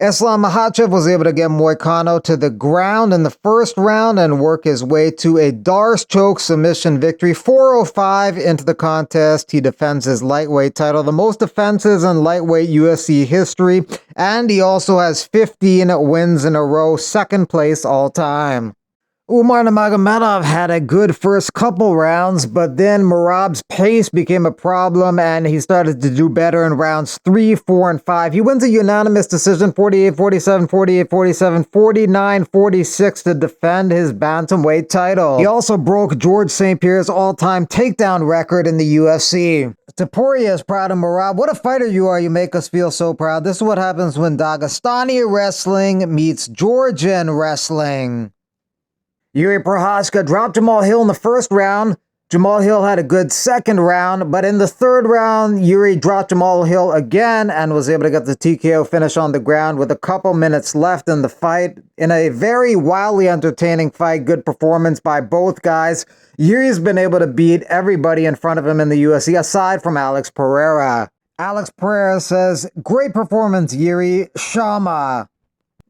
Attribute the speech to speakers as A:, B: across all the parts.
A: Islam Makhachev was able to get Moicano to the ground in the first round and work his way to a Darce choke submission victory. 4:05 into the contest, he defends his lightweight title, the most defenses in lightweight UFC history, and he also has 15 wins in a row, second place all time. Umar Nurmagomedov had a good first couple rounds, but then Merab's pace became a problem and he started to do better in rounds 3, 4, and 5. He wins a unanimous decision, 48-47, 48-47, 49-46 to defend his bantamweight title. He also broke George St. Pierre's all-time takedown record in the UFC. Taporia is proud of Merab. What a fighter you are. You make us feel so proud. This is what happens when Dagestani wrestling meets Georgian wrestling. Yuri Prochazka dropped Jamal Hill in the first round. Jamal Hill had a good second round, but in the third round, Yuri dropped Jamal Hill again and was able to get the TKO finish on the ground with a couple minutes left in the fight. In a very wildly entertaining fight, good performance by both guys. Yuri's been able to beat everybody in front of him in the UFC, aside from Alex Pereira. Alex Pereira says, "Great performance, Yuri. Shama."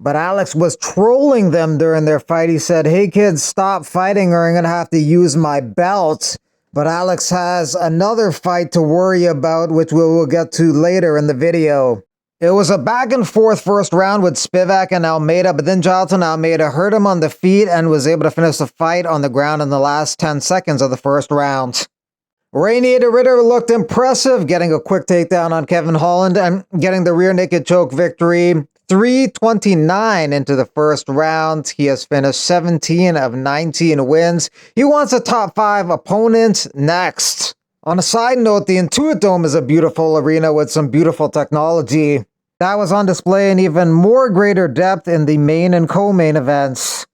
A: But Alex was trolling them during their fight. He said, "Hey kids, stop fighting or I'm going to have to use my belt." But Alex has another fight to worry about, which we will get to later in the video. It was a back and forth first round with Spivak and Almeida, but then Jonathan Almeida hurt him on the feet and was able to finish the fight on the ground in the last 10 seconds of the first round. Ranier Ritter looked impressive, getting a quick takedown on Kevin Holland and getting the rear naked choke victory. 3:29 into the first round. He has finished 17 of 19 wins. He wants a top 5 opponent next. On a side note, the Intuit Dome is a beautiful arena with some beautiful technology. That was on display in even more greater depth in the main and co-main events.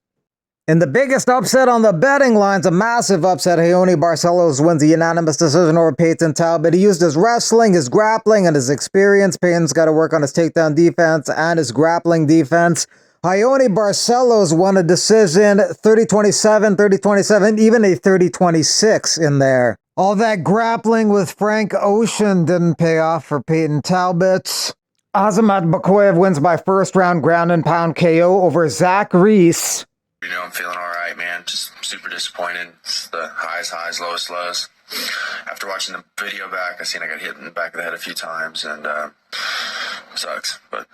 A: In the biggest upset on the betting lines, a massive upset, Raoni Barcelos wins a unanimous decision over Peyton Talbot. He used his wrestling, his grappling, and his experience. Peyton's got to work on his takedown defense and his grappling defense. Raoni Barcelos won a decision, 30-27, 30-27, even a 30-26 in there. All that grappling with Frank Ocean didn't pay off for Peyton Talbot. Azamat Bakoyev wins by first round ground and pound KO over Zach Reese.
B: I'm feeling all right, man. Just super disappointed. It's the highs, lowest lows. After watching the video back, I seen I got hit in the back of the head a few times, and sucks. But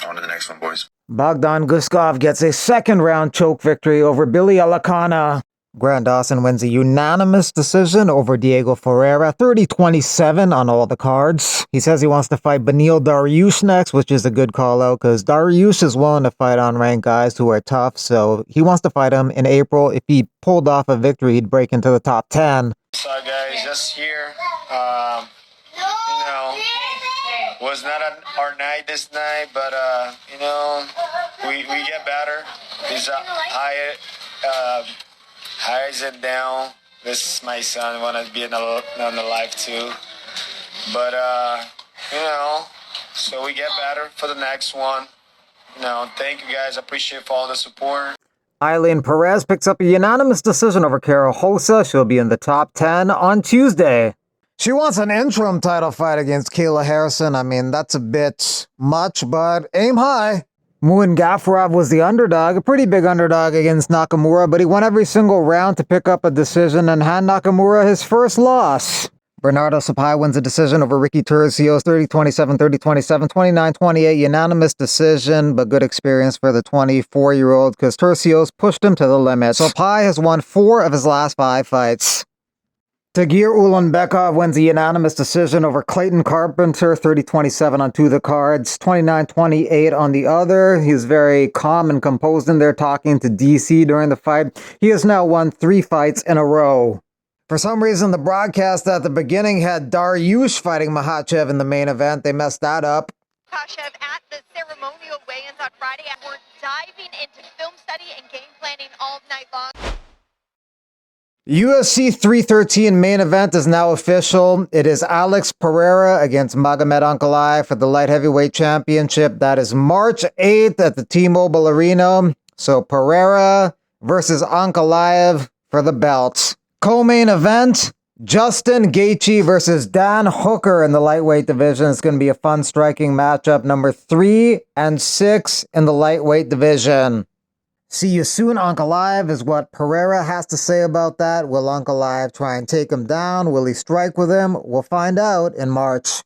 B: on to the next one, boys.
A: Bogdan Guskov gets a second round choke victory over Billy Alakana. Grant Dawson wins a unanimous decision over Diego Ferreira, 30-27 on all the cards. He says he wants to fight Beneil Dariush next, which is a good call out because Dariush is willing to fight unranked guys who are tough, so he wants to fight him in April. If he pulled off a victory, he'd break into the top 10.
B: Sorry guys, just here. Was not our night this night, but we get better. These highs and down. This is my son, want to be on the live too. But, so we get better for the next one. Thank you guys. I appreciate all the support.
A: Eileen Perez picks up a unanimous decision over Carol Hosa. She'll be in the top 10 on Tuesday. She wants an interim title fight against Kayla Harrison. I mean, that's a bit much, but aim high. Muin Gafurov was the underdog, a pretty big underdog against Nakamura, but he won every single round to pick up a decision and hand Nakamura his first loss. Bernardo Sapai wins a decision over Ricky Turcios, 30-27, 30-27, 29-28, unanimous decision, but good experience for the 24-year-old because Turcios pushed him to the limit. Sapai has won 4 of his last 5 fights. Tagir Ulanbekov wins a unanimous decision over Clayton Carpenter, 30-27 on 2 of the cards, 29-28 on the other. He's very calm and composed in there talking to DC during the fight. He has now won 3 fights in a row. For some reason, the broadcast at the beginning had Dariush fighting Makhachev in the main event. They messed that up.
C: Makhachev at the ceremonial weigh-ins on Friday, and we're diving into film study and game planning all night long.
A: UFC 313 main event is now official. It is Alex Pereira against Magomed Ankalaev for the light heavyweight championship. That is March 8th at the T-Mobile Arena. So Pereira versus Ankalaev for the belts. Co-main event, Justin Gaethje versus Dan Hooker in the lightweight division. It's going to be a fun striking matchup. Number 3 and 6 in the lightweight division. See you soon, Uncle Live, is what Pereira has to say about that. Will Uncle Live try and take him down? Will he strike with him? We'll find out in March.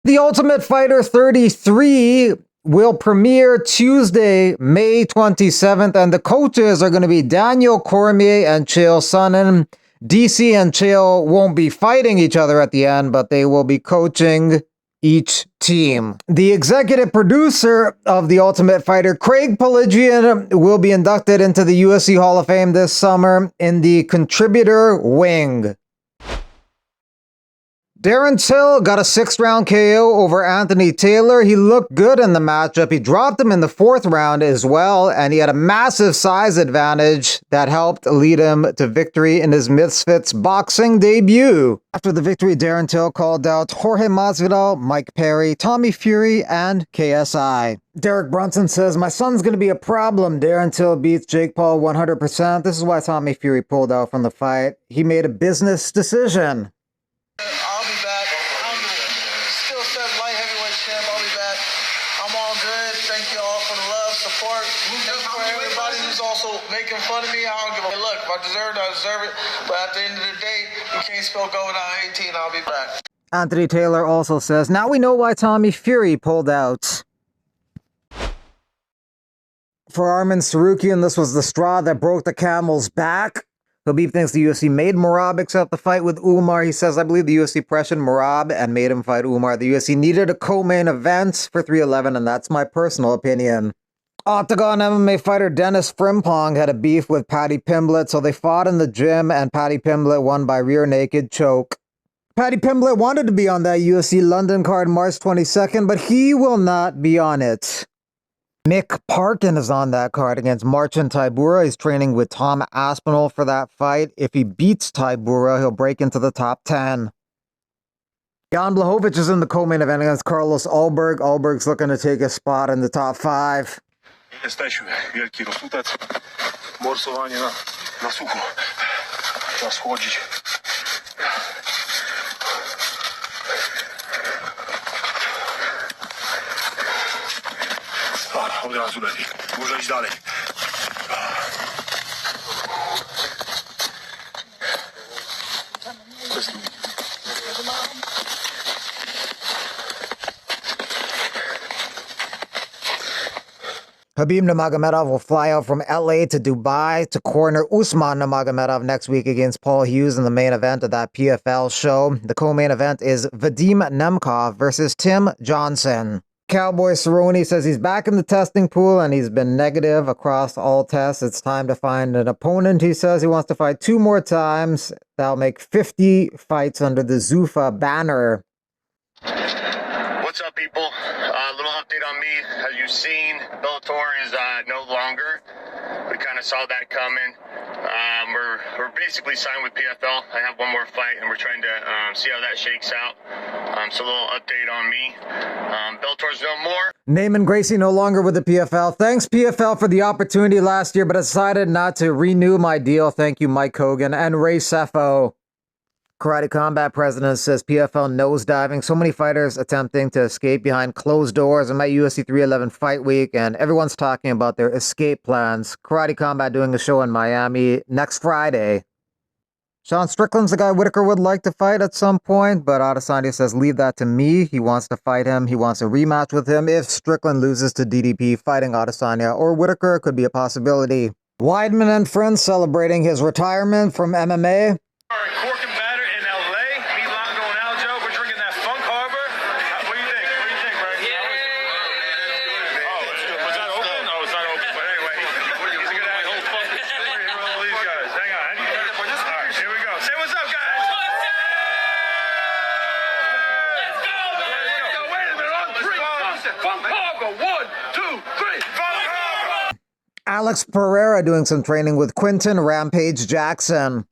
A: The Ultimate Fighter 33 will premiere Tuesday, May 27th, and the coaches are going to be Daniel Cormier and Chael Sonnen. DC and Chael won't be fighting each other at the end, but they will be coaching each team. The executive producer of The Ultimate Fighter, Craig Pelagian, will be inducted into the UFC Hall of Fame this summer in the contributor wing. Darren Till got a 6th-round KO over Anthony Taylor. He looked good in the matchup. He dropped him in the 4th round as well, and he had a massive size advantage that helped lead him to victory in his Misfits boxing debut. After the victory, Darren Till called out Jorge Masvidal, Mike Perry, Tommy Fury, and KSI. Derek Brunson says, "My son's going to be a problem. Darren Till beats Jake Paul 100%. This is why Tommy Fury pulled out from the fight. He made a business decision."
D: I'll be back. I'm still 7 light heavyweight champ. I'll be back. I'm all good. Thank you all for the love, support. Thank you for everybody who's also making fun of me. I don't give a look. If I deserve it, I deserve it. But at the end of the day, you can't spell go without 18. I'll be back.
A: Anthony Taylor also says, "Now we know why Tommy Fury pulled out." For Arman Sarukian, this was the straw that broke the camel's back. Khabib thinks the UFC made Merab accept the fight with Umar. He says, "I believe the UFC pressured Merab and made him fight Umar. The UFC needed a co-main event for 311, and that's my personal opinion." Octagon MMA fighter Dennis Frimpong had a beef with Paddy Pimblett, so they fought in the gym, and Paddy Pimblett won by rear naked choke. Paddy Pimblett wanted to be on that UFC London card March 22nd, but he will not be on it. Mick Parkin is on that card against Marcin Tybura. He's training with Tom Aspinall for that fight. If he beats Tybura, he'll break into the top 10. Jan Blachowicz is in the co-main event against Carlos Ulberg. Ulberg's looking to take a spot in the top 5.
E: Jesteśmy wielki rozsudec, morsowanie na sucho, czas chłodzić. Od razu lepiej, muszę iść dalej.
A: Khabib Nurmagomedov will fly out from LA to Dubai to corner Usman Nurmagomedov next week against Paul Hughes in the main event of that PFL show. The co-main event is Vadim Nemkov versus Tim Johnson. Cowboy Cerrone says he's back in the testing pool and he's been negative across all tests. It's time to find an opponent. He says he wants to fight 2 more times. That'll make 50 fights under the Zuffa banner.
F: What's up, people? A little update on me. As you've seen, Bellator is no longer. We kind of saw that coming. We're basically signed with PFL. I have 1 more fight, and we're trying to see how that shakes out. So a little update on me. Bellator's no more.
A: Naaman Gracie no longer with the PFL. Thanks, PFL, for the opportunity last year, but decided not to renew my deal. Thank you, Mike Hogan and Ray Sefo. Karate Combat president says PFL nosediving. So many fighters attempting to escape behind closed doors. I'm at UFC 311 Fight Week, and everyone's talking about their escape plans. Karate Combat doing a show in Miami next Friday. Sean Strickland's the guy Whitaker would like to fight at some point, but Adesanya says leave that to me. He wants to fight him. He wants a rematch with him. If Strickland loses to DDP, fighting Adesanya or Whitaker could be a possibility. Weidman and friends celebrating his retirement from MMA.
E: Cork and batter in LA. Me, Longo, and Aljo. We're drinking that Funk Harbor. What do you think? What do you think, Ray? Oh, was that open? Oh, it's not open. But anyway, he's a good guy. Whole funk experience with all these guys. Hang on. All right, here we go. Say what's up, guys. Let's go, man. Let's go. Wait a minute. On 3. Funk Harbor. 1, 2, 3. Funk Harbor.
A: Alex Pereira doing some training with Quinton Rampage Jackson.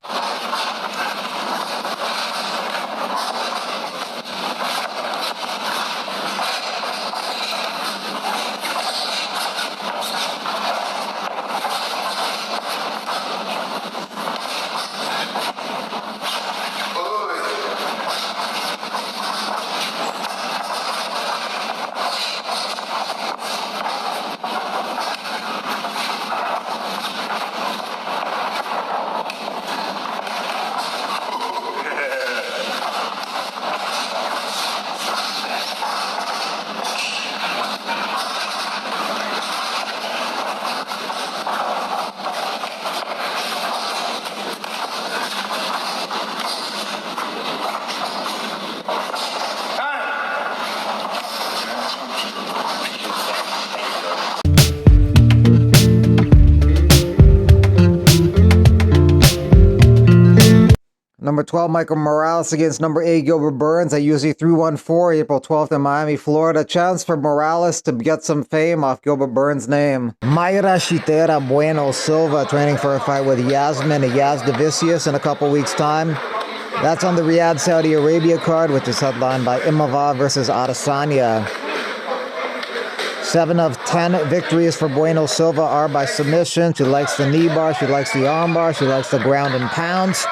A: Number 12, Michael Morales against number 8, Gilbert Burns at UFC 314, April 12th in Miami, Florida. Chance for Morales to get some fame off Gilbert Burns' name. Mayra Shitera Bueno Silva training for a fight with Yasmin Yazdavicius in a couple weeks' time. That's on the Riyadh, Saudi Arabia card, which is headlined by Imavov versus Adesanya. 7 of 10 victories for Bueno Silva are by submission. She likes the knee bar, she likes the arm bar, she likes the ground and pounds.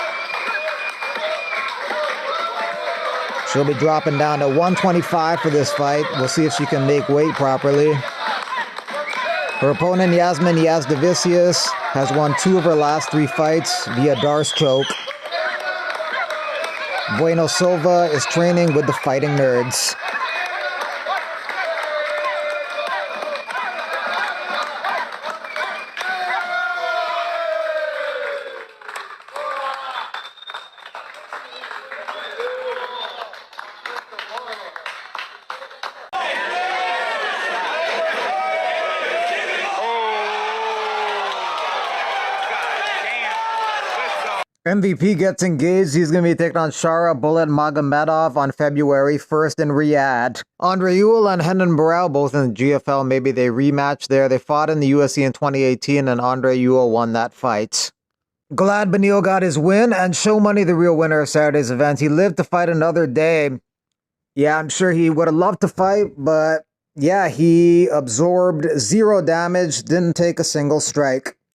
A: She'll be dropping down to 125 for this fight. We'll see if she can make weight properly. Her opponent, Yasmin Yazdavicius, has won 2 of her last 3 fights via Darce choke. Bueno Silva is training with the Fighting Nerds. MVP gets engaged. He's going to be taking on Shara Bullet Magomedov on February 1st in Riyadh. Andre Ewell and Henan Burrell, both in the GFL, maybe they rematch there. They fought in the UFC in 2018 and Andre Ewell won that fight. Glad Benil got his win and Show Money the real winner of Saturday's event. He lived to fight another day. Yeah, I'm sure he would have loved to fight, but yeah, he absorbed 0 damage, didn't take a single strike.